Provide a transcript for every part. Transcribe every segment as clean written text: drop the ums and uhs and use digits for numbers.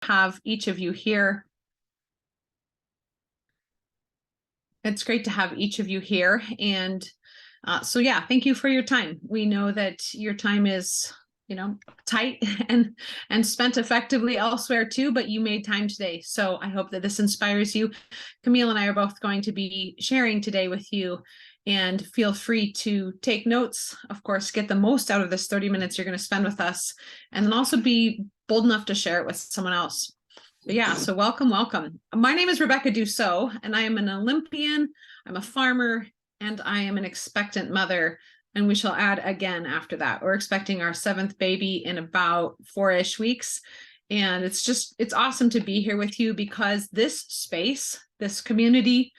have each of you here. It's great to have each of you here. And so, yeah, thank you for your time. We know that your time is, tight and spent effectively elsewhere too, but you made time today. So I hope that this inspires you. Camille and I are both going to be sharing today with you, and feel free to take notes. Of course, get the most out of this 30 minutes you're going to spend with us, and then also be bold enough to share it with someone else. But yeah, so welcome. My name is Rebecca Dussault, and I am an Olympian, I'm a farmer, and I am an expectant mother. And we shall add again after that. We're expecting our 7th baby in about 4-ish weeks. And it's awesome to be here with you, because this space, this community,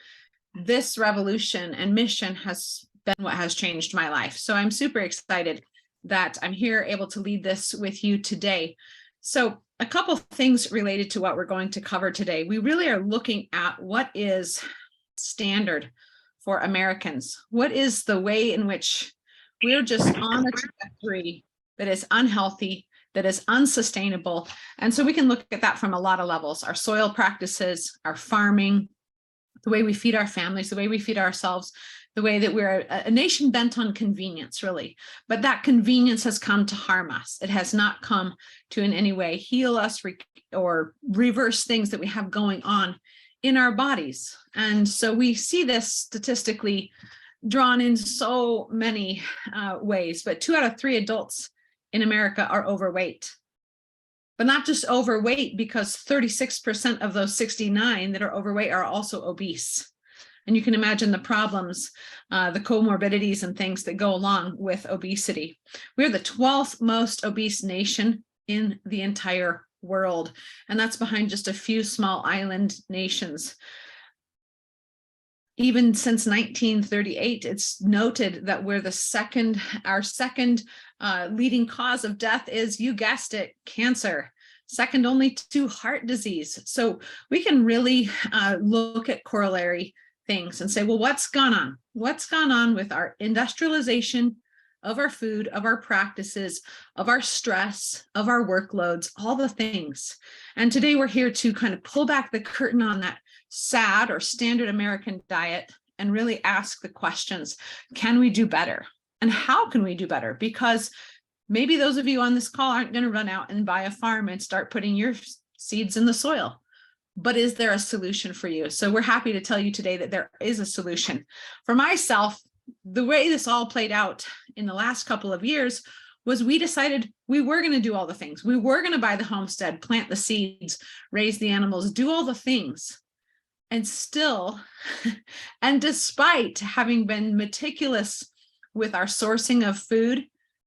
this revolution and mission has been what has changed my life. So I'm super excited that I'm here able to lead this with you today. So a couple things related to what we're going to cover today. We really are looking at what is standard for Americans. What is the way in which we're just on a trajectory that is unhealthy, that is unsustainable. And so we can look at that from a lot of levels: our soil practices, our farming, the way we feed our families, the way we feed ourselves, the way that we're a nation bent on convenience, really. But that convenience has come to harm us. It has not come to in any way heal us or reverse things that we have going on in our bodies. And so we see this statistically drawn in so many ways, but 2 out of 3 adults in America are overweight. But not just overweight, because 36% of those 69 that are overweight are also obese. And you can imagine the problems, the comorbidities and things that go along with obesity. We're the 12th most obese nation in the entire world, and that's behind just a few small island nations. Even since 1938, it's noted that we're our second leading cause of death is, you guessed it, cancer, second only to heart disease. So we can really look at corollary things and say, well, what's gone on? What's gone on with our industrialization of our food, of our practices, of our stress, of our workloads, all the things. And today we're here to kind of pull back the curtain on that sad or standard American diet and really ask the questions: can we do better? And how can we do better? Because maybe those of you on this call aren't going to run out and buy a farm and start putting your seeds in the soil. But is there a solution for you? So we're happy to tell you today that there is a solution. For myself, the way this all played out in the last couple of years was we decided we were going to do all the things. We were going to buy the homestead, plant the seeds, raise the animals, do all the things. And still, and despite having been meticulous with our sourcing of food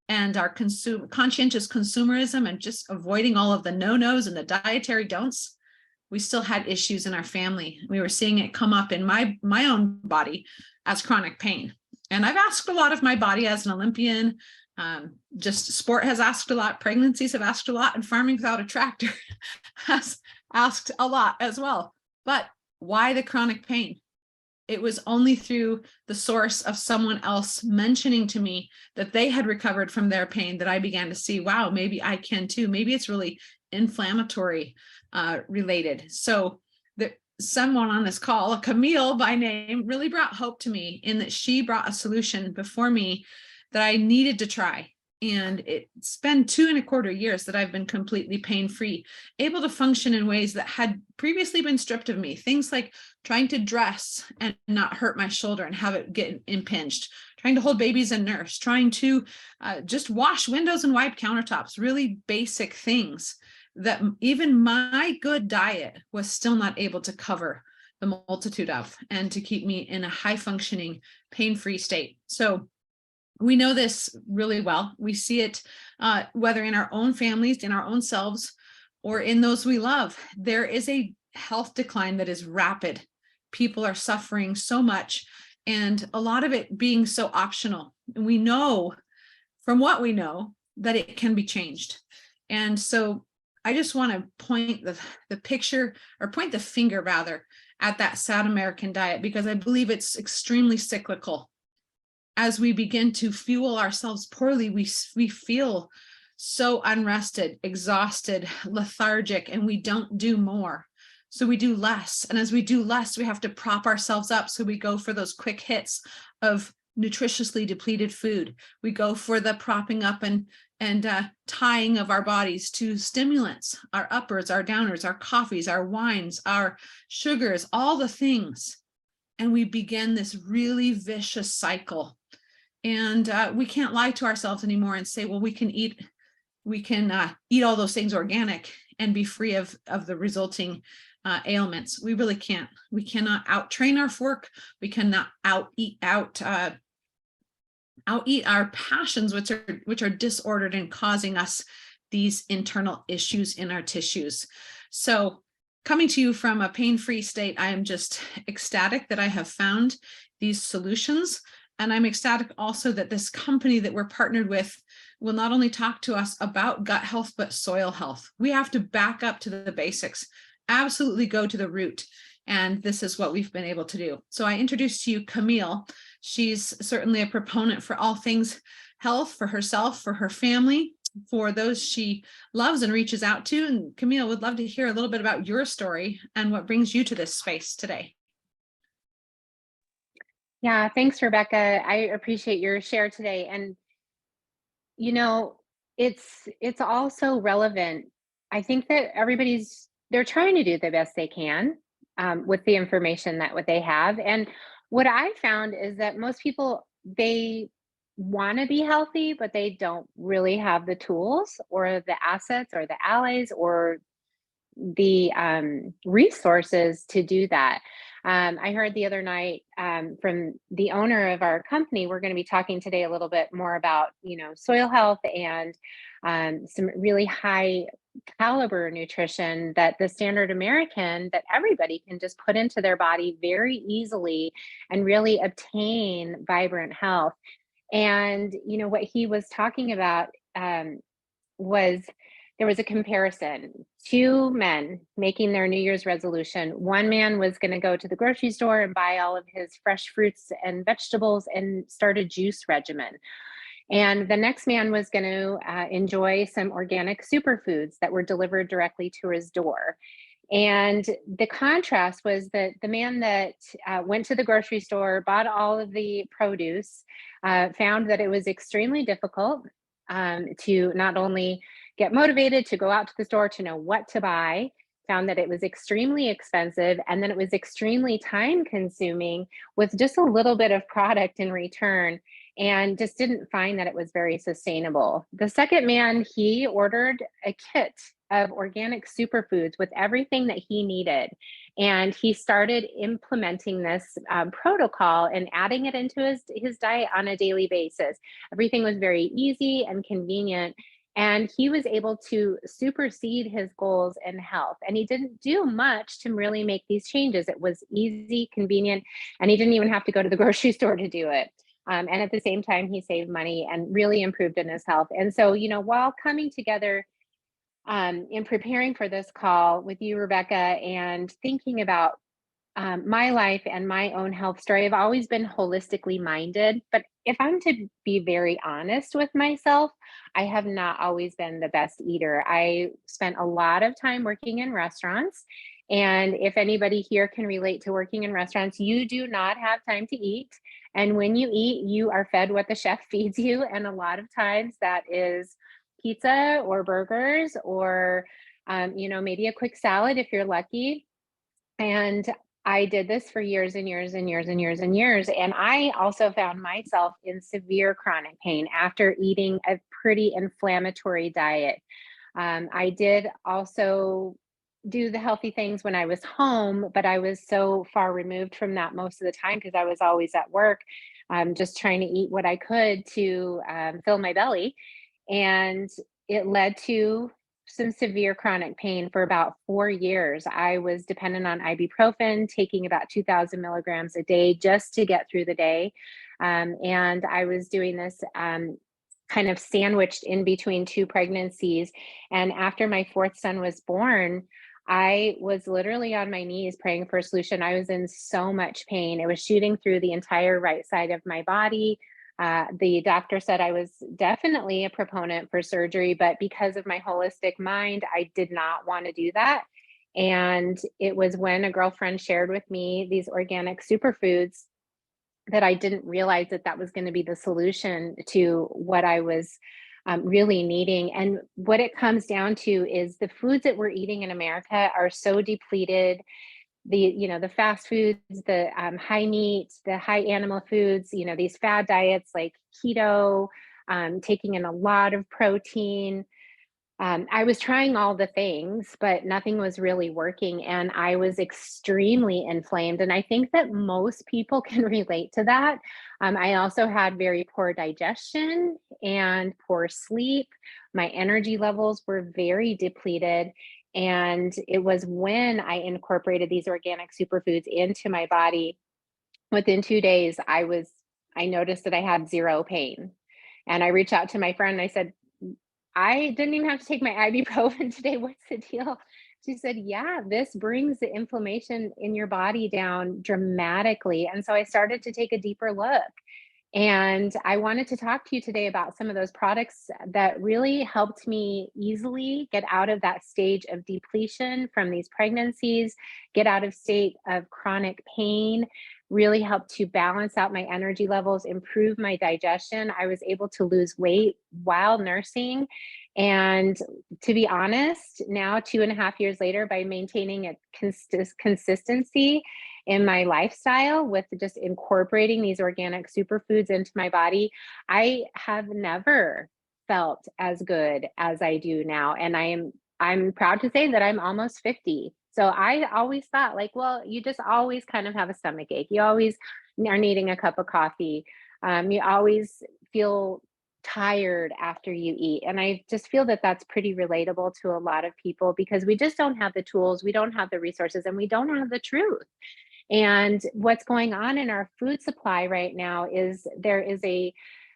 and our conscientious consumerism and just avoiding all of the no-nos and the dietary don'ts, we still had issues in our family. We were seeing it come up in my own body as chronic pain. And I've asked a lot of my body as an Olympian. Just sport has asked a lot, pregnancies have asked a lot, and farming without a tractor has asked a lot as well. But why the chronic pain? It was only through the source of someone else mentioning to me that they had recovered from their pain that I began to see, wow, maybe I can too. Maybe it's really inflammatory related. So someone on this call, Camille by name, really brought hope to me in that she brought a solution before me that I needed to try. And it's been 2.25 years that I've been completely pain-free, able to function in ways that had previously been stripped of me. Things like trying to dress and not hurt my shoulder and have it get impinged, trying to hold babies and nurse, trying to just wash windows and wipe countertops, really basic things that even my good diet was still not able to cover the multitude of, and to keep me in a high-functioning, pain-free state. So we know this really well. We see it whether in our own families, in our own selves, or in those we love. There is a health decline that is rapid. People are suffering so much, and a lot of it being so optional. And we know from what we know that it can be changed. And so I just want to point the picture, or point the finger rather, at that sad American diet, because I believe it's extremely cyclical. As we begin to fuel ourselves poorly, we feel so unrested, exhausted, lethargic, and we don't do more. So we do less. And as we do less, we have to prop ourselves up. So we go for those quick hits of nutritiously depleted food. We go for the propping up and tying of our bodies to stimulants, our uppers, our downers, our coffees, our wines, our sugars, all the things. And we begin this really vicious cycle. And we can't lie to ourselves anymore and say, well, we can eat all those things organic and be free of the resulting ailments. We really can't. We cannot out train our fork. We cannot out eat our passions, which are disordered and causing us these internal issues in our tissues. So coming to you from a pain-free state, I am just ecstatic that I have found these solutions. And I'm ecstatic also that this company that we're partnered with will not only talk to us about gut health, but soil health. We have to back up to the basics, absolutely go to the root. And this is what we've been able to do. So I introduced to you Camille. She's certainly a proponent for all things health, for herself, for her family, for those she loves and reaches out to. And Camille, would love to hear a little bit about your story and what brings you to this space today. Yeah, thanks, Rebecca. I appreciate your share today. And you know, it's also relevant. I think that they're trying to do the best they can with the information that what they have. And what I found is that most people, they want to be healthy, but they don't really have the tools or the assets or the allies or the resources to do that. I heard the other night from the owner of our company. We're going to be talking today a little bit more about, soil health and some really high caliber nutrition that the standard American, that everybody can just put into their body very easily and really obtain vibrant health. And, what he was talking about was there was a comparison. Two men making their New Year's resolution. One man was going to go to the grocery store and buy all of his fresh fruits and vegetables and start a juice regimen. And the next man was going to enjoy some organic superfoods that were delivered directly to his door. And the contrast was that the man that went to the grocery store, bought all of the produce, found that it was extremely difficult to not only get motivated to go out to the store to know what to buy, found that it was extremely expensive, and then it was extremely time consuming with just a little bit of product in return, and just didn't find that it was very sustainable. The second man, he ordered a kit of organic superfoods with everything that he needed. And he started implementing this protocol and adding it into his diet on a daily basis. Everything was very easy and convenient. And he was able to supersede his goals in health. And he didn't do much to really make these changes. It was easy, convenient, and he didn't even have to go to the grocery store to do it. And at the same time, he saved money and really improved in his health. And so, while coming together in preparing for this call with you, Rebecca, and thinking about my life and my own health story, I've always been holistically minded. But if I'm to be very honest with myself, I have not always been the best eater. I spent a lot of time working in restaurants. And if anybody here can relate to working in restaurants, you do not have time to eat. And when you eat, you are fed what the chef feeds you. And a lot of times that is pizza or burgers or, maybe a quick salad if you're lucky. And I did this for years and years and years and years and years. And I also found myself in severe chronic pain after eating a pretty inflammatory diet. I did also do the healthy things when I was home, but I was so far removed from that most of the time because I was always at work, just trying to eat what I could to fill my belly. And it led to some severe chronic pain for about 4 years. I was dependent on ibuprofen, taking about 2,000 milligrams a day just to get through the day. And I was doing this kind of sandwiched in between two pregnancies. And after my fourth son was born, I was literally on my knees praying for a solution. I was in so much pain. It was shooting through the entire right side of my body. The doctor said I was definitely a proponent for surgery, but because of my holistic mind, I did not want to do that. And it was when a girlfriend shared with me these organic superfoods that I didn't realize that that was going to be the solution to what I was really needing. And what it comes down to is the foods that we're eating in America are so depleted. The fast foods, the high meat, the high animal foods, these fad diets like keto, taking in a lot of protein. I was trying all the things, but nothing was really working, and I was extremely inflamed. And I think that most people can relate to that. I also had very poor digestion and poor sleep. My energy levels were very depleted. And it was when I incorporated these organic superfoods into my body. Within 2 days, I noticed that I had zero pain. And I reached out to my friend and I said, I didn't even have to take my ibuprofen today. What's the deal? She said, yeah, this brings the inflammation in your body down dramatically. And so I started to take a deeper look. And I wanted to talk to you today about some of those products that really helped me easily get out of that stage of depletion from these pregnancies, get out of state of chronic pain, really helped to balance out my energy levels, improve my digestion. I was able to lose weight while nursing. And to be honest, now 2.5 years later, by maintaining a consistency in my lifestyle with just incorporating these organic superfoods into my body, I have never felt as good as I do now. And I'm proud to say that I'm almost 50. So I always thought like, well, you just always kind of have a stomach ache. You always are needing a cup of coffee. You always feel tired after you eat. And I just feel that that's pretty relatable to a lot of people because we just don't have the tools, we don't have the resources, and we don't have the truth. And what's going on in our food supply right now is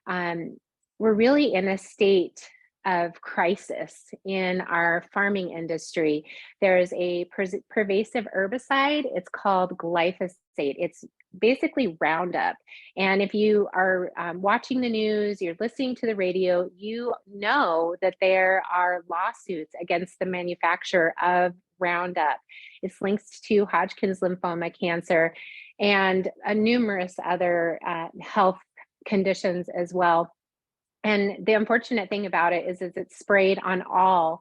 um, we're really in a state of crisis in our farming industry. There's a pervasive herbicide. It's called glyphosate. It's basically Roundup. And if you are watching the news, you're listening to the radio, you know that there are lawsuits against the manufacturer of Roundup. It's linked to Hodgkin's lymphoma cancer and numerous other health conditions as well. And the unfortunate thing about it is it's sprayed on all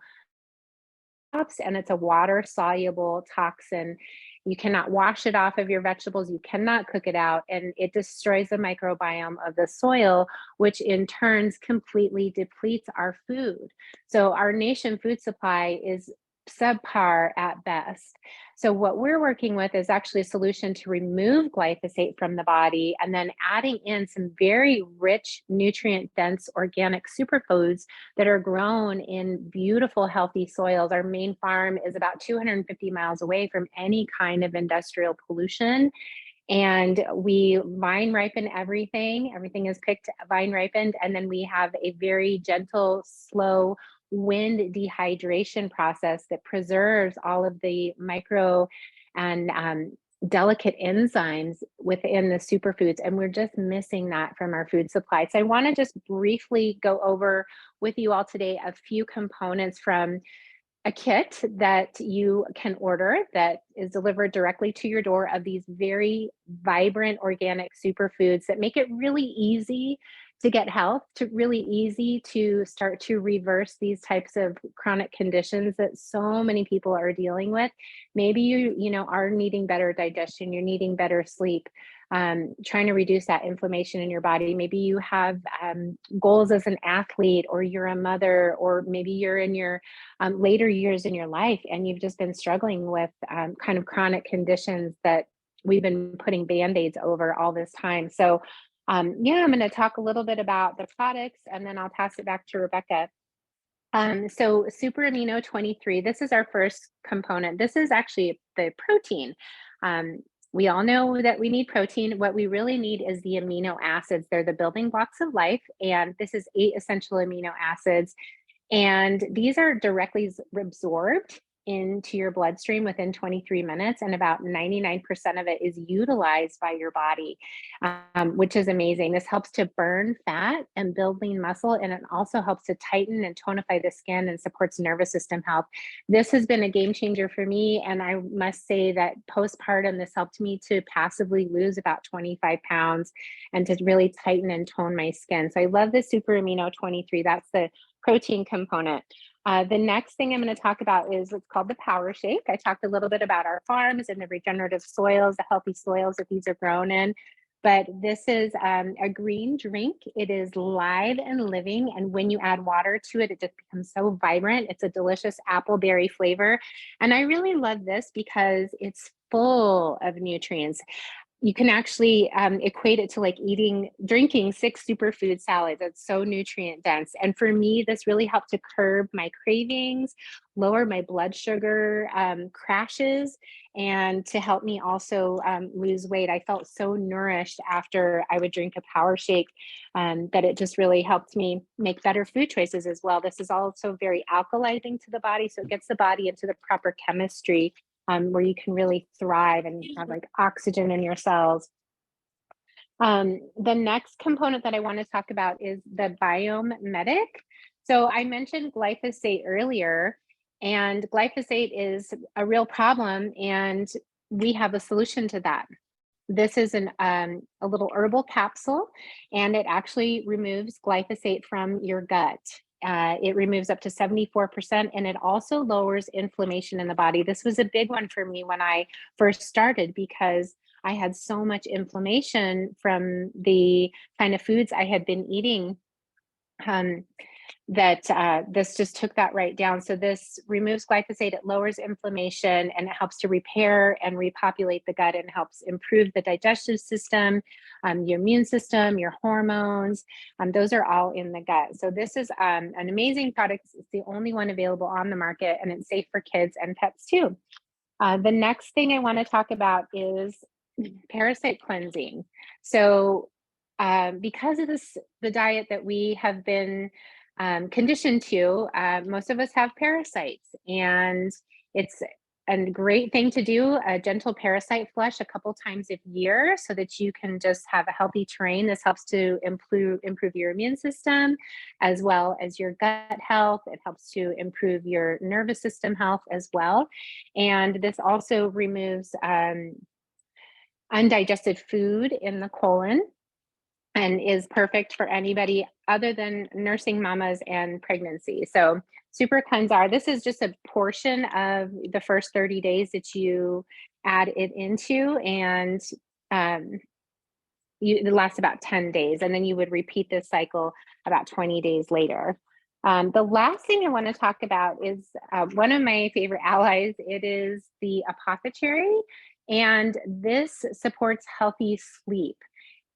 crops and it's a water soluble toxin. You cannot wash it off of your vegetables. You cannot cook it out, and it destroys the microbiome of the soil, which in turns completely depletes our food. So our nation food supply is subpar at best. So what we're working with is actually a solution to remove glyphosate from the body and then adding in some very rich, nutrient dense organic superfoods that are grown in beautiful, healthy soils. Our main farm is about 250 miles away from any kind of industrial pollution. And we vine ripen everything. Everything is picked vine ripened. And then we have a very gentle, slow wind dehydration process that preserves all of the micro and delicate enzymes within the superfoods. And we're just missing that from our food supply. So I want to just briefly go over with you all today a few components from a kit that you can order that is delivered directly to your door of these very vibrant organic superfoods that make it really easy to get health, to really easy to start to reverse these types of chronic conditions that so many people are dealing with. Maybe you are needing better digestion, you're needing better sleep, trying to reduce that inflammation in your body. Maybe you have goals as an athlete, or you're a mother, or maybe you're in your later years in your life and you've just been struggling with kind of chronic conditions that we've been putting band-aids over all this time. So yeah, I'm going to talk a little bit about the products and then I'll pass it back to Rebecca. So Super Amino 23, this is our first component. This is actually the protein. We all know that we need protein. What we really need is the amino acids. They're the building blocks of life. And this is 8 essential amino acids. And these are directly absorbed into your bloodstream within 23 minutes, and about 99% of it is utilized by your body, which is amazing. This helps to burn fat and build lean muscle, and it also helps to tighten and tonify the skin and supports nervous system health. This has been a game changer for me, and I must say that postpartum, this helped me to passively lose about 25 pounds and to really tighten and tone my skin. So I love the Super Amino 23. That's the protein component. The next thing I'm going to talk about is what's called the Power Shake. I talked a little bit about our farms and the regenerative soils, the healthy soils that these are grown in. But this is a green drink. It is live and living. And when you add water to it, it just becomes so vibrant. It's a delicious apple berry flavor. And I really love this because it's full of nutrients. You can actually equate it to like drinking 6 superfood salads. It's so nutrient dense. And for me, this really helped to curb my cravings, lower my blood sugar crashes, and to help me also lose weight. I felt so nourished after I would drink a Power Shake that it just really helped me make better food choices as well. This is also very alkalizing to the body. So it gets the body into the proper chemistry where you can really thrive and have like oxygen in your cells. The next component that I want to talk about is the Biome Medic. So I mentioned glyphosate earlier, and glyphosate is a real problem, and we have a solution to that. This is a little herbal capsule, and it actually removes glyphosate from your gut. It removes up to 74%, and it also lowers inflammation in the body. This was a big one for me when I first started because I had so much inflammation from the kind of foods I had been eating. This just took that right down. So this removes glyphosate, it lowers inflammation, and it helps to repair and repopulate the gut and helps improve the digestive system, your immune system, your hormones. Those are all in the gut. So this is an amazing product. It's the only one available on the market, and it's safe for kids and pets too. The next thing I want to talk about is parasite cleansing. So because of the diet that we have been conditioned to, most of us have parasites, and it's a great thing to do a gentle parasite flush a couple times a year so that you can just have a healthy terrain. This helps to improve your immune system as well as your gut health. It helps to improve your nervous system health as well. And this also removes undigested food in the colon and is perfect for anybody other than nursing mamas and pregnancy. So Super Cleansar, this is just a portion of the first 30 days that you add it into, and it lasts about 10 days, and then you would repeat this cycle about 20 days later. The last thing I want to talk about is one of my favorite allies. It is the apothecary, and this supports healthy sleep.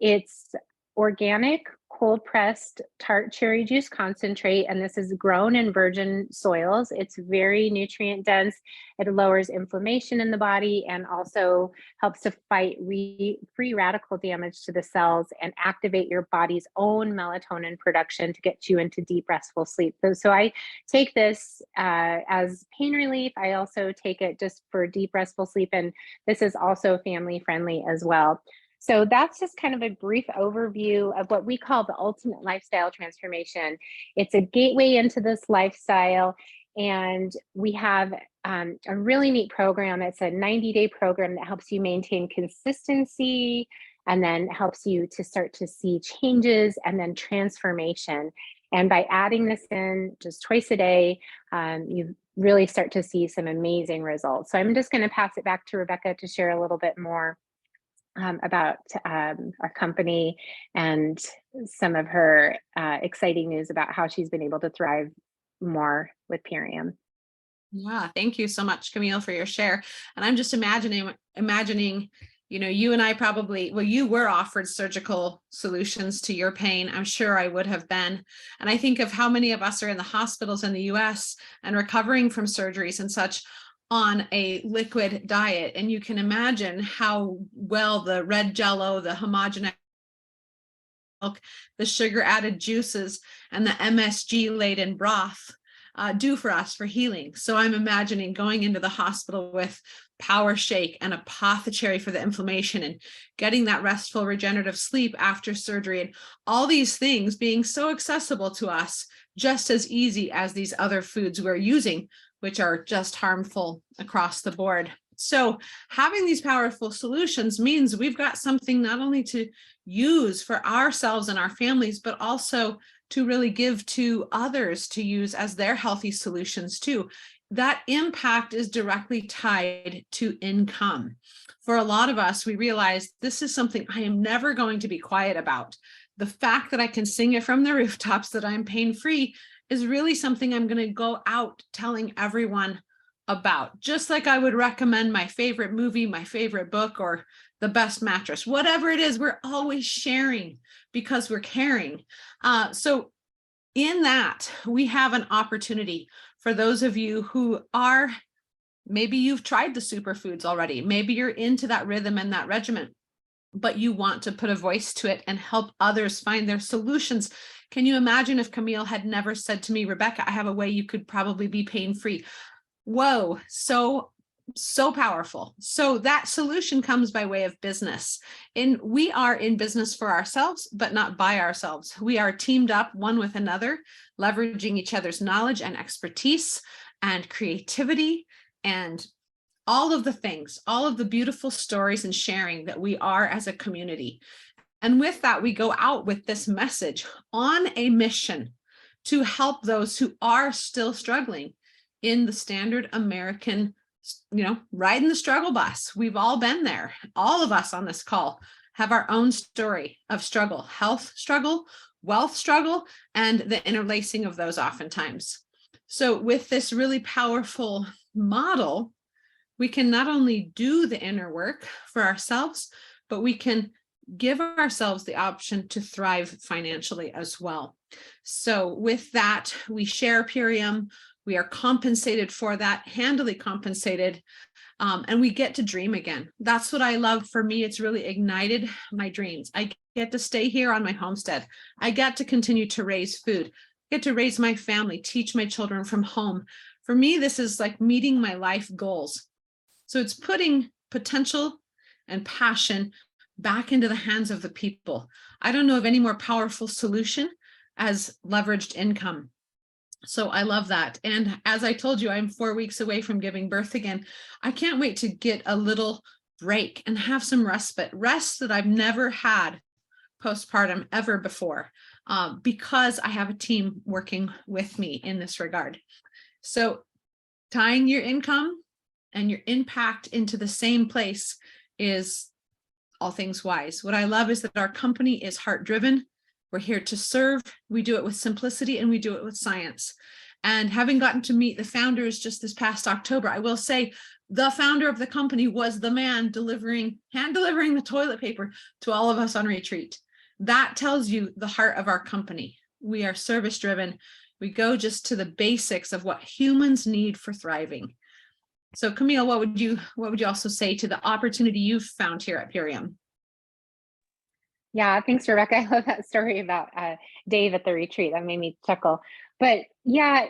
It's organic, cold pressed tart cherry juice concentrate, and this is grown in virgin soils. It's very nutrient dense. It lowers inflammation in the body and also helps to fight free radical damage to the cells and activate your body's own melatonin production to get you into deep restful sleep. So I take this as pain relief. I also take it just for deep restful sleep, and this is also family friendly as well. So that's just kind of a brief overview of what we call the ultimate lifestyle transformation. It's a gateway into this lifestyle, and we have a really neat program. It's a 90-day program that helps you maintain consistency and then helps you to start to see changes and then transformation. And by adding this in just twice a day, you really start to see some amazing results. So I'm just going to pass it back to Rebecca to share a little bit more about our company and some of her exciting news about how she's been able to thrive more with Purium. Yeah, thank you so much, Camille, for your share. And I'm just imagining, you and I probably, well, you were offered surgical solutions to your pain. I'm sure I would have been. And I think of how many of us are in the hospitals in the US and recovering from surgeries and such on a liquid diet. And you can imagine how well the red jello, the homogeneous milk, the sugar added juices, and the MSG laden broth do for us for healing. So I'm imagining going into the hospital with Power Shake and Apothecary for the inflammation, and getting that restful regenerative sleep after surgery, and all these things being so accessible to us, just as easy as these other foods we're using, which are just harmful across the board. So having these powerful solutions means we've got something not only to use for ourselves and our families, but also to really give to others to use as their healthy solutions too. That impact is directly tied to income. For a lot of us, we realize this is something I am never going to be quiet about. The fact that I can sing it from the rooftops, that I'm pain-free, is really something I'm going to go out telling everyone about. Just like I would recommend my favorite movie, my favorite book, or the best mattress, whatever it is, we're always sharing because we're caring. So in that, we have an opportunity for those of you who are, maybe you've tried the superfoods already, maybe you're into that rhythm and that regimen, but you want to put a voice to it and help others find their solutions. Can you imagine if Camille had never said to me, Rebecca, I have a way you could probably be pain-free? Whoa, so powerful. So that solution comes by way of business. And we are in business for ourselves, but not by ourselves. We are teamed up one with another, leveraging each other's knowledge and expertise and creativity and all of the things, all of the beautiful stories and sharing that we are as a community. And with that, we go out with this message on a mission to help those who are still struggling in the standard American, riding the struggle bus. We've all been there. All of us on this call have our own story of struggle, health struggle, wealth struggle, and the interlacing of those oftentimes. So with this really powerful model, we can not only do the inner work for ourselves, but we can give ourselves the option to thrive financially as well. So with that, we share Purium. We are compensated for that, handily compensated, and we get to dream again. That's what I love. For me, it's really ignited my dreams. I get to stay here on my homestead. I get to continue to raise food, get to raise my family, teach my children from home. For me, this is like meeting my life goals. So it's putting potential and passion back into the hands of the people. I don't know of any more powerful solution as leveraged income. So I love that. And as I told you, I'm 4 weeks away from giving birth again. I can't wait to get a little break and have some respite, rest that I've never had postpartum ever before, because I have a team working with me in this regard. So tying your income and your impact into the same place is all things wise. What I love is that our company is heart driven. We're here to serve. We do it with simplicity and we do it with science. And having gotten to meet the founders just this past October, I will say the founder of the company was the man hand delivering the toilet paper to all of us on retreat. That tells you the heart of our company. We are service driven. We go just to the basics of what humans need for thriving. So Camille, what would you also say to the opportunity you've found here at Purium? Yeah, thanks, Rebecca. I love that story about Dave at the retreat. That made me chuckle. But yeah,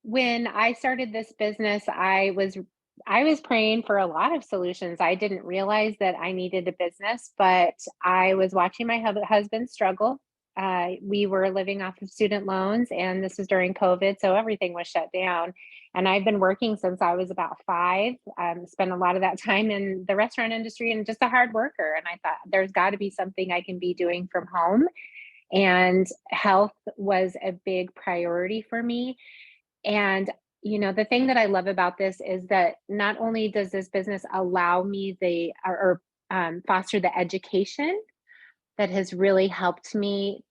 when I started this business, I was praying for a lot of solutions. I didn't realize that I needed a business, but I was watching my husband struggle. We were living off of student loans, and this was during COVID, so everything was shut down. And I've been working since I was about 5. Spent a lot of that time in the restaurant industry and just a hard worker. And I thought there's got to be something I can be doing from home. And health was a big priority for me. And the thing that I love about this is that not only does this business allow me foster the education that has really helped me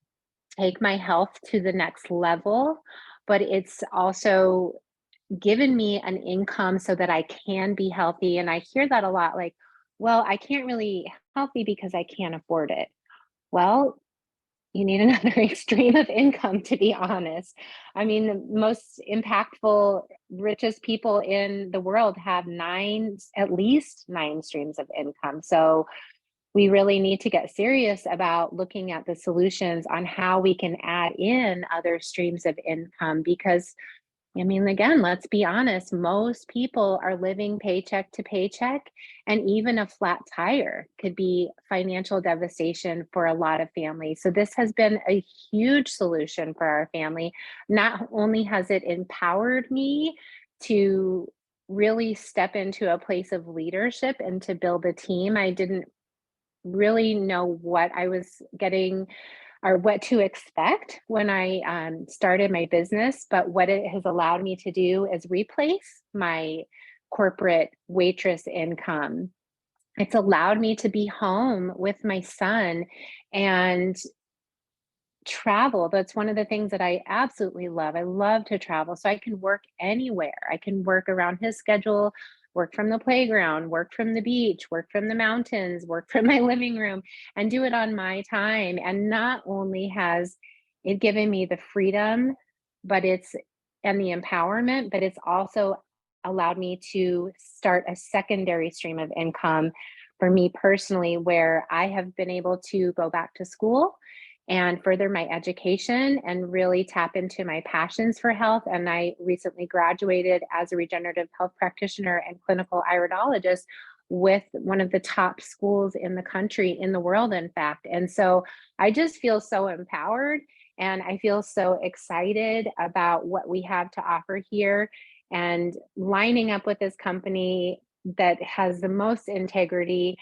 take my health to the next level, but it's also given me an income so that I can be healthy. And I hear that a lot, like, well, I can't really healthy because I can't afford it. Well, you need another extreme of income, to be honest. I mean, the most impactful, richest people in the world have at least 9 streams of income. So we really need to get serious about looking at the solutions on how we can add in other streams of income, because I mean, again, let's be honest, most people are living paycheck to paycheck, and even a flat tire could be financial devastation for a lot of families. So, this has been a huge solution for our family. Not only has it empowered me to really step into a place of leadership and to build a team, I didn't really know what I was getting or what to expect when I started my business. But what it has allowed me to do is replace my corporate waitress income. It's allowed me to be home with my son and travel. That's one of the things that I absolutely love. I love to travel, so I can work anywhere. I can work around his schedule, work from the playground, work from the beach, work from the mountains, work from my living room, and do it on my time. And not only has it given me the freedom, but it's and the empowerment, but it's also allowed me to start a secondary stream of income for me personally, where I have been able to go back to school and further my education and really tap into my passions for health. And I recently graduated as a regenerative health practitioner and clinical iridologist with one of the top schools in the country, in the world, in fact. And so I just feel so empowered and I feel so excited about what we have to offer here and lining up with this company that has the most integrity.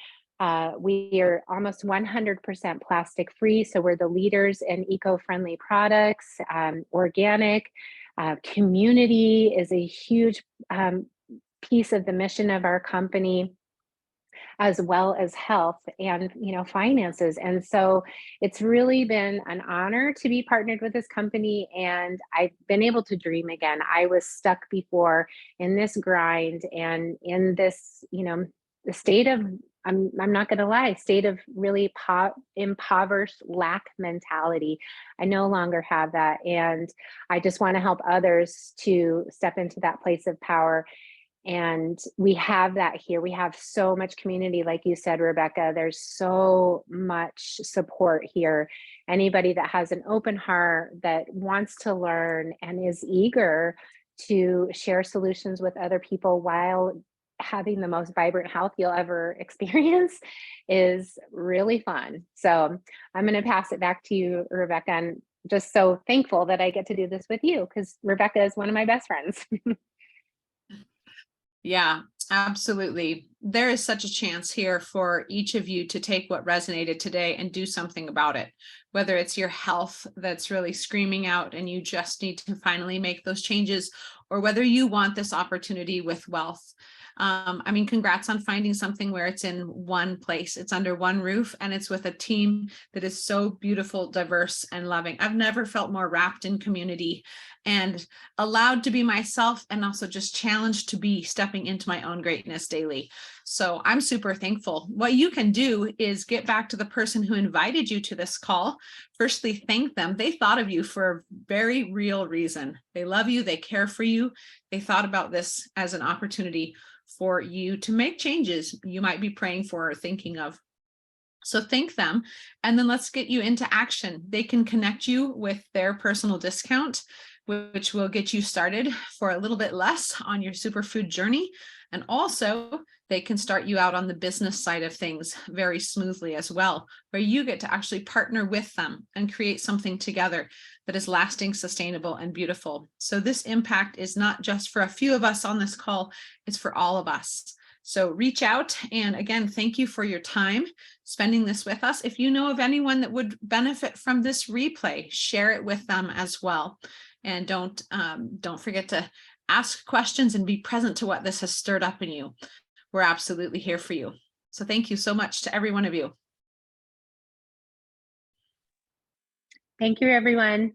We are almost 100% plastic free, so we're the leaders in eco-friendly products, organic. Community is a huge piece of the mission of our company, as well as health and finances. And so it's really been an honor to be partnered with this company, and I've been able to dream again. I was stuck before in this grind and in this the state of I'm not going to lie, state of really impoverished lack mentality. I no longer have that, and I just want to help others to step into that place of power. And we have that here. We have so much community, like you said, Rebecca. There's so much support here. Anybody that has an open heart, that wants to learn and is eager to share solutions with other people while having the most vibrant health you'll ever experience is really fun. So I'm going to pass it back to you, Rebecca. And just so thankful that I get to do this with you, because Rebecca is one of my best friends. Yeah, absolutely. There is such a chance here for each of you to take what resonated today and do something about it. Whether it's your health that's really screaming out and you just need to finally make those changes, or whether you want this opportunity with wealth. I mean, congrats on finding something where it's in one place, it's under one roof, and it's with a team that is so beautiful, diverse, and loving. I've never felt more wrapped in community and allowed to be myself, and also just challenged to be stepping into my own greatness daily. So I'm super thankful. What you can do is get back to the person who invited you to this call. Firstly, thank them. They thought of you for a very real reason. They love you. They care for you. They thought about this as an opportunity for you to make changes you might be praying for or thinking of. So thank them, and then let's get you into action. They can connect you with their personal discount, which will get you started for a little bit less on your superfood journey. And also they can start you out on the business side of things very smoothly as well, where you get to actually partner with them and create something together that is lasting, sustainable, and beautiful. So this impact is not just for a few of us on this call, it's for all of us. So reach out. And again, thank you for your time spending this with us. If you know of anyone that would benefit from this replay, share it with them as well. And don't forget to ask questions and be present to what this has stirred up in you. We're absolutely here for you. So thank you so much to every one of you. Thank you, everyone.